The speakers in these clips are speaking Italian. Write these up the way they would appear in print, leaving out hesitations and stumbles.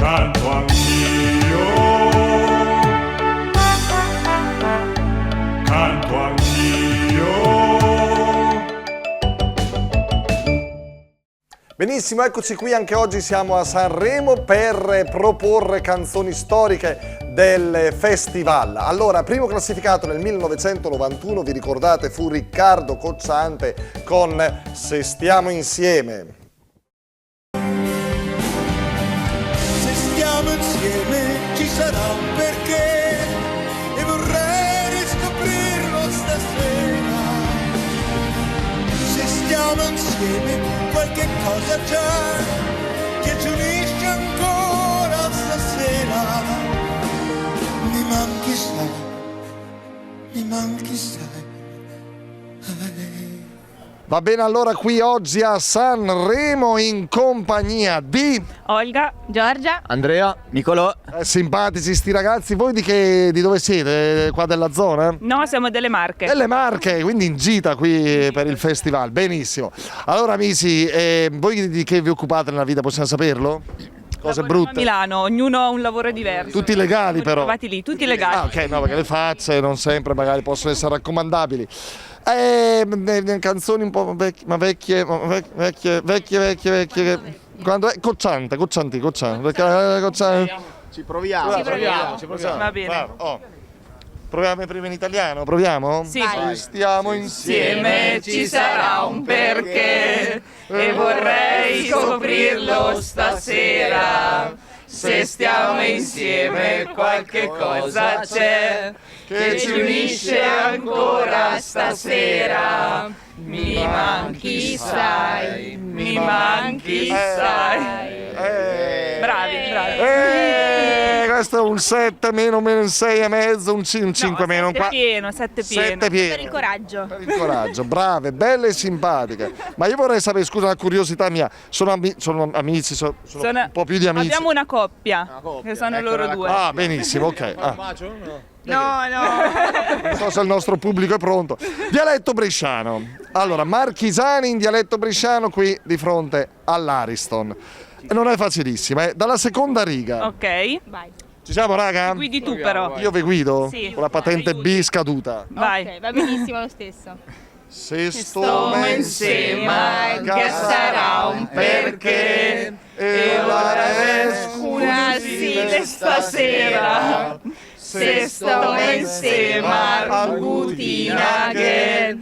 canto anch'io, canto anch'io. Benissimo, eccoci qui, anche oggi siamo a Sanremo per proporre canzoni storiche del festival. Allora, primo classificato nel 1991, vi ricordate, fu Riccardo Cocciante con Se stiamo insieme. Se stiamo insieme ci sarà un perché e vorrei riscoprirlo stasera. Se stiamo insieme qualche cosa c'è che ci unisce ancora stasera. Mi manchi sai, mi manchi sai. Va bene, allora qui oggi a Sanremo in compagnia di Olga, Giorgia, Andrea, Nicolò. simpatici sti ragazzi. Voi di dove siete? Qua della zona? no, siamo delle Marche. Delle Marche, quindi in gita qui per il festival. Benissimo. Allora amici, voi di che vi occupate nella vita, possiamo saperlo? Cose Lavoriamo brutte? a Milano, ognuno ha un lavoro diverso. Tutti legali però? Trovati lì, tutti legali. Ah, ok, no, perché le facce non sempre magari possono essere raccomandabili. Canzoni un po' vecchie. Quando è Cocciante. Ci proviamo. Va bene. Bravo, oh. Proviamo prima in italiano, proviamo? Sì. Se stiamo Insieme ci sarà un perché e vorrei scoprirlo stasera. Se stiamo insieme qualche cosa c'è che ci unisce ancora stasera. Mi manchi sai, mi manchi sai. Bravi. Questo è un 7 meno un 6 e mezzo, un 5 meno un 4. Sette pieno. 7 pieno. Per il coraggio. Per il coraggio, brave, belle e simpatiche. Ma io vorrei sapere, scusa, una curiosità mia, sono amici, sono un po' più di amici. Abbiamo una coppia, che sono loro due. Ah, benissimo, ok. No. Non so se il nostro pubblico è pronto. Dialetto bresciano. Allora, marchigiani in dialetto bresciano qui di fronte all'Ariston. Non è facilissima, dalla seconda riga. Ok, Vai. Ci siamo, raga? guidi tu però. Io vi guido? Sì. Con la patente B scaduta. Vai. Ok, va benissimo lo stesso. Se Sto insieme che sarà un perché e ora una sì stasera. Se sto insieme a Butina che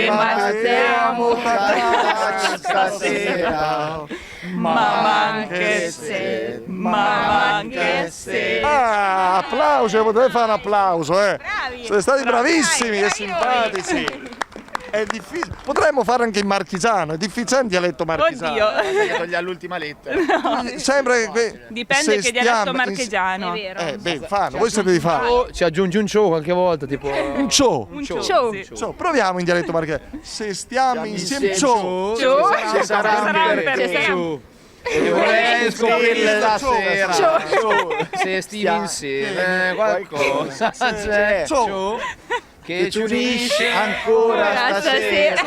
mattiamo stasera. Ma anche se. Ah, applauso, potete fare un applauso, Bravi. Siete stati bravissimi Bravi, e simpatici. È difficile. Potremmo fare anche in marchigiano, è difficile in dialetto marchigiano. Oddio. Togli all'ultima lettera. Sembra che Dipende che dialetto È marchigiano. vero. beh, fanno, voi siete di fare. Ci aggiungi un show qualche volta, tipo. Un ciò. Ciao. Ciò, proviamo in dialetto marchigiano. Se stiamo insieme, ciò. Ci sarà un perché. E vorrei scoprirla stasera. Se stiamo insieme qualcosa c'è. Ciò. Che ci unisce ancora stasera.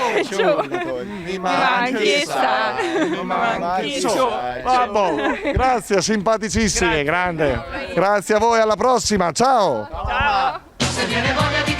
Mi manchi, sai, mi manchi, sai. Vabbè, grazie, simpaticissimi, grande. Grazie a voi, alla prossima, ciao. Ciao. Se viene voglia di